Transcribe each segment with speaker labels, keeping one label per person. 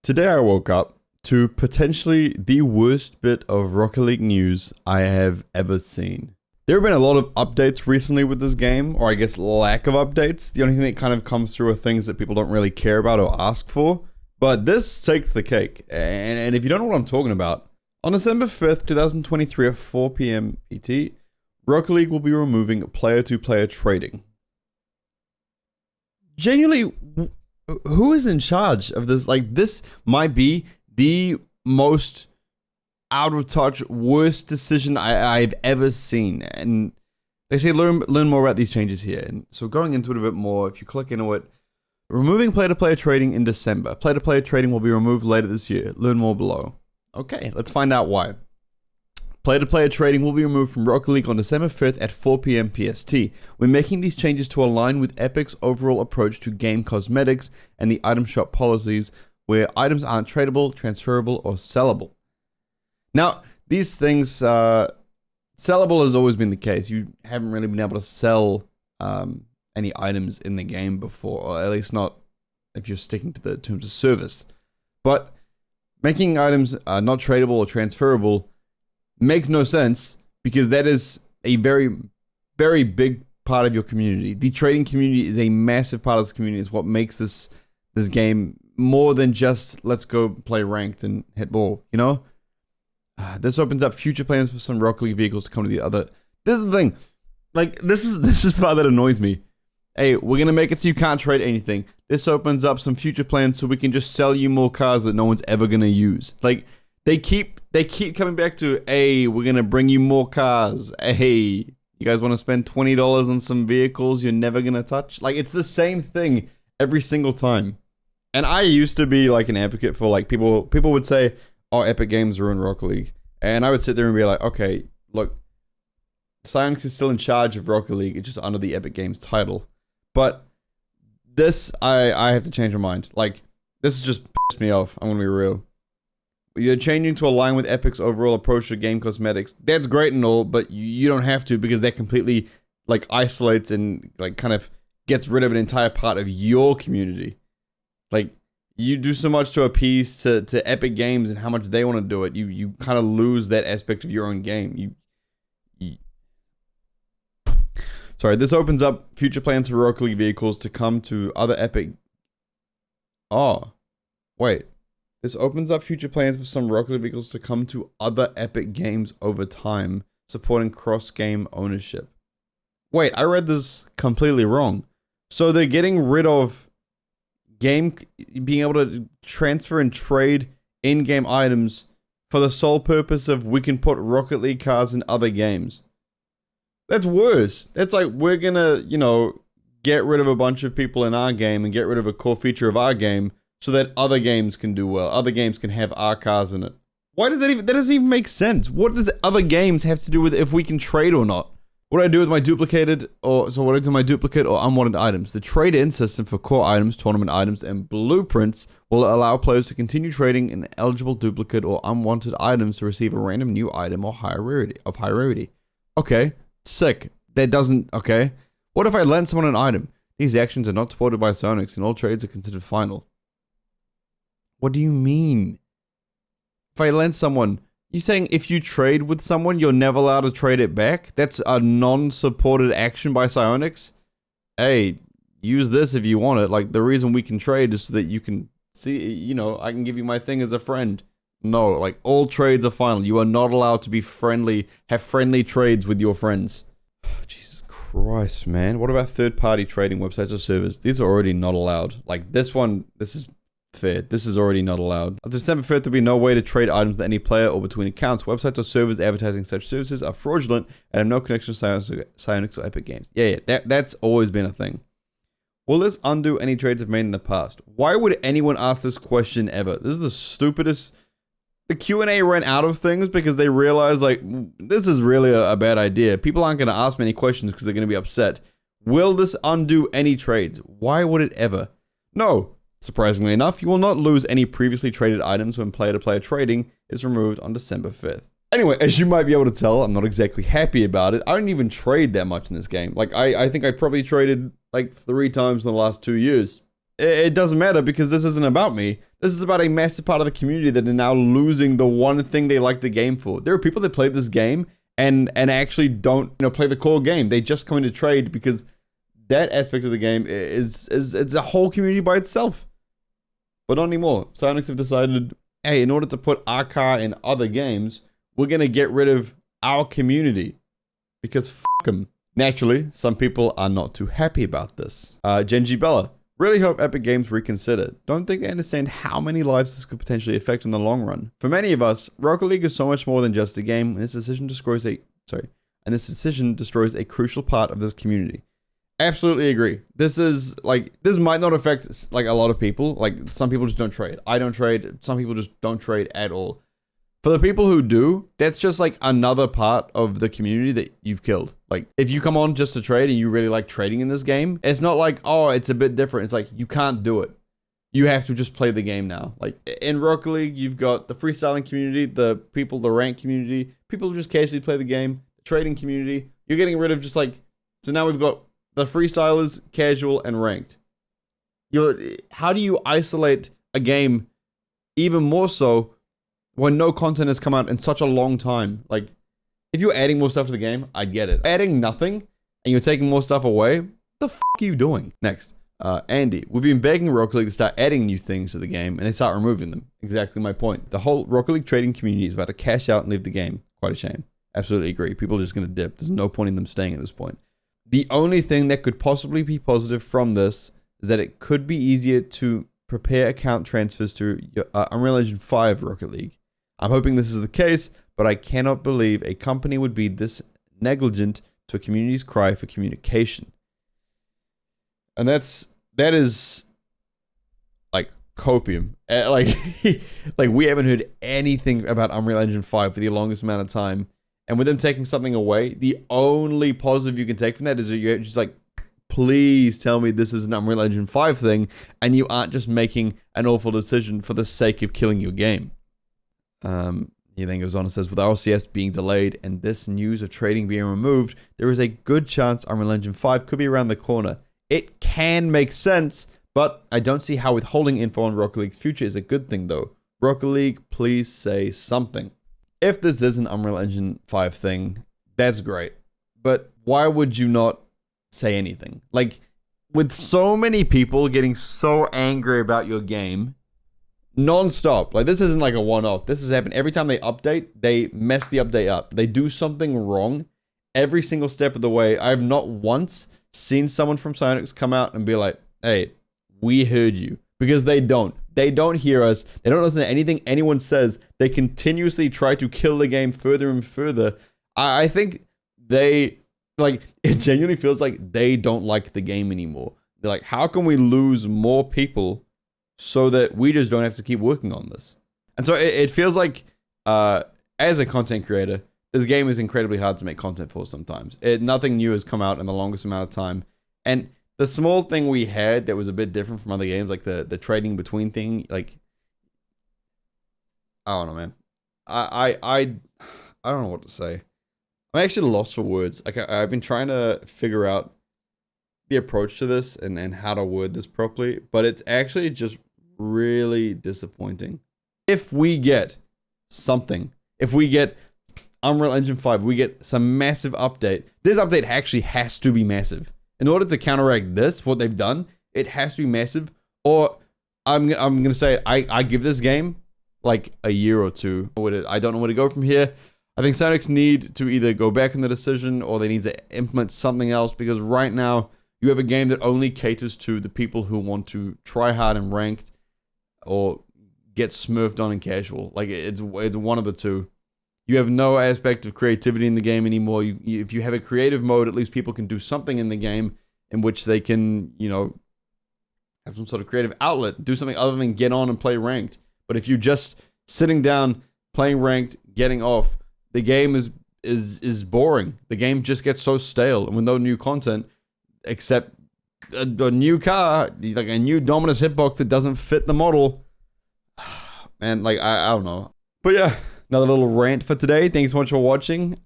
Speaker 1: Today I woke up to potentially the worst bit of Rocket League news I have ever seen. There have been a lot of updates recently with this game, or I guess lack of updates. The only thing that kind of comes through are things that people don't really care about or ask for. But this takes the cake. And if you don't know what I'm talking about, on December 5th, 2023 at 4 p.m. PT, Rocket League will be removing player-to-player trading. Genuinely, who is in charge of this? Like, this might be the most out of touch, worst decision I've ever seen. And they say learn more about these changes here. And so going into it a bit more, if you click into it, removing player-to-player trading in December. Player-to-player trading will be removed later this year. Learn more below. Okay, let's find out why. Player-to-player trading will be removed from Rocket League on December 5th at 4 p.m. PST. We're making these changes to align with Epic's overall approach to game cosmetics and the item shop policies, where items aren't tradable, transferable, or sellable. Now, these things, sellable has always been the case. You haven't really been able to sell any items in the game before, or at least not if you're sticking to the terms of service. But making items not tradable or transferable makes no sense, because that is a very, very big part of your community. The trading community is a massive part of this community. It's what makes this game more than just let's go play ranked and hit ball, you know? This opens up future plans for some Rocket League vehicles to come to the other. This is the thing. Like, this is the part that annoys me. Hey, we're gonna make it so you can't trade anything. This opens up some future plans so we can just sell you more cars that no one's ever gonna use. Like, they keep coming back to, hey, we're gonna bring you more cars. Hey, you guys want to spend $20 on some vehicles you're never gonna touch? Like, it's the same thing every single time. And I used to be like an advocate for, like, people would say, oh, Epic Games ruined Rocket League, and I would sit there and be like, okay, look, Psyonix is still in charge of Rocket League. It's just under the Epic Games title. But this, I have to change my mind. Like, this just pissed me off. I'm gonna be real. You're changing to align with Epic's overall approach to game cosmetics. That's great and all, but you don't have to, because that completely, like, isolates and, like, kind of gets rid of an entire part of your community. Like, you do so much to appease to Epic Games and how much they want to do it. You kind of lose that aspect of your own game. Sorry, this opens up future plans for Rocket League vehicles to come to other Epic. Oh, wait. This opens up future plans for some Rocket League vehicles to come to other Epic games over time, supporting cross-game ownership. Wait, I read this completely wrong. So they're getting rid of being able to transfer and trade in-game items for the sole purpose of we can put Rocket League cars in other games. That's worse. That's like, we're gonna, get rid of a bunch of people in our game and get rid of a core feature of our game so that other games can do well. Other games can have our cars in it. Why does that doesn't even make sense. What does other games have to do with if we can trade or not? What do I do with my duplicated, what do I do with my duplicate or unwanted items? The trade-in system for core items, tournament items, and blueprints will allow players to continue trading in eligible duplicate or unwanted items to receive a random new item of high rarity. Okay, sick. That doesn't, okay. What if I lend someone an item? These actions are not supported by Psyonix and all trades are considered final. What do you mean? If I lend someone, you're saying if you trade with someone, you're never allowed to trade it back? That's a non-supported action by Psyonix? Hey, use this if you want it. Like, the reason we can trade is so that you can see, I can give you my thing as a friend. No, like, all trades are final. You are not allowed to be friendly, have friendly trades with your friends. Jesus Christ, man. What about third-party trading websites or servers? These are already not allowed. Like, this is fair. This is already not allowed. On December 5th, there'll be no way to trade items with any player or between accounts. Websites or servers advertising such services are fraudulent and have no connection to Psyonix or Epic Games. Yeah, that's always been a thing. Will this undo any trades I've made in the past? Why would anyone ask this question ever? This is the stupidest. The Q&A ran out of things because they realized, like, this is really a bad idea. People aren't going to ask many questions because they're going to be upset. Will this undo any trades? Why would it ever? No. Surprisingly enough, you will not lose any previously traded items when player-to-player trading is removed on December 5th. Anyway, as you might be able to tell, I'm not exactly happy about it. I don't even trade that much in this game. Like, I think I probably traded like 3 times in the last 2 years. it doesn't matter because this isn't about me. This is about a massive part of the community that are now losing the one thing they like the game for. There are people that play this game and actually don't, play the core game. They just come into trade because that aspect of the game is it's a whole community by itself. But not anymore. Psyonix have decided, hey, in order to put our car in other games, we're gonna get rid of our community because fuck them. Naturally, some people are not too happy about this. Genji Bella. Really hope Epic Games reconsider. Don't think they understand how many lives this could potentially affect in the long run. For many of us, Rocket League is so much more than just a game, and this decision destroys a crucial part of this community. Absolutely agree. This might not affect like a lot of people. Like some people just don't trade. I don't trade. Some people just don't trade at all. For the people who do, that's just like another part of the community that you've killed. Like if you come on just to trade and you really like trading in this game, it's not like, oh, it's a bit different. It's like you can't do it. You have to just play the game now. Like in Rocket League, you've got the freestyling community, the rank community, people who just casually play the game, the trading community. You're getting rid of just like, so now we've got the freestylers, casual, and ranked. How do you isolate a game even more so when no content has come out in such a long time? Like, if you're adding more stuff to the game, I'd get it. Adding nothing, and you're taking more stuff away, what the f*** are you doing? Next, Andy. We've been begging Rocket League to start adding new things to the game, and they start removing them. Exactly my point. The whole Rocket League trading community is about to cash out and leave the game. Quite a shame. Absolutely agree. People are just going to dip. There's no point in them staying at this point. The only thing that could possibly be positive from this is that it could be easier to prepare account transfers to Unreal Engine 5 Rocket League. I'm hoping this is the case, but I cannot believe a company would be this negligent to a community's cry for communication. And that is like copium. Like we haven't heard anything about Unreal Engine 5 for the longest amount of time. And with them taking something away, the only positive you can take from that is that you're just like, please tell me this is an Unreal Engine 5 thing, and you aren't just making an awful decision for the sake of killing your game. He then goes on and says, with RLCS being delayed and this news of trading being removed, there is a good chance Unreal Engine 5 could be around the corner. It can make sense, but I don't see how withholding info on Rocket League's future is a good thing though. Rocket League, please say something. If this is an Unreal Engine 5 thing, that's great. But why would you not say anything? Like, with so many people getting so angry about your game, non-stop. Like, this isn't like a one-off. This has happened every time they update, they mess the update up. They do something wrong every single step of the way. I have not once seen someone from Psyonix come out and be like, hey, we heard you. Because they don't. They don't hear us. They don't listen to anything anyone says. They continuously try to kill the game further and further. I think they, like, it genuinely feels like they don't like the game anymore. They're like, how can we lose more people so that we just don't have to keep working on this? And so it feels like, as a content creator, this game is incredibly hard to make content for sometimes. Nothing new has come out in the longest amount of time. And the small thing we had that was a bit different from other games, like the trading between thing, like, I don't know, man. I don't know what to say. I'm actually lost for words. Like, I've been trying to figure out the approach to this and how to word this properly, but it's actually just really disappointing. If we get something, if we get Unreal Engine 5, we get some massive update. This update actually has to be massive. In order to counteract this, what they've done, it has to be massive. Or I'm gonna say I give this game like a year or two. I don't know where to go from here. I think Psyonix need to either go back on the decision or they need to implement something else, because right now you have a game that only caters to the people who want to try hard in ranked or get smurfed on in casual. Like, it's one of the two. You have no aspect of creativity in the game anymore. If you have a creative mode, at least people can do something in the game in which they can, have some sort of creative outlet, do something other than get on and play ranked. But if you're just sitting down, playing ranked, getting off, the game is boring. The game just gets so stale, and with no new content, except a new car, like a new Dominus hitbox that doesn't fit the model. Man, like, I don't know. But yeah. Another little rant for today. Thanks so much for watching.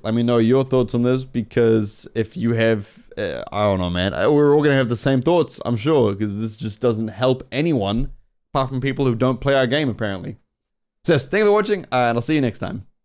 Speaker 1: Let me know your thoughts on this, because if you have, I don't know, man. We're all gonna have the same thoughts, I'm sure, because this just doesn't help anyone apart from people who don't play our game, apparently. So, thank you for watching, and I'll see you next time.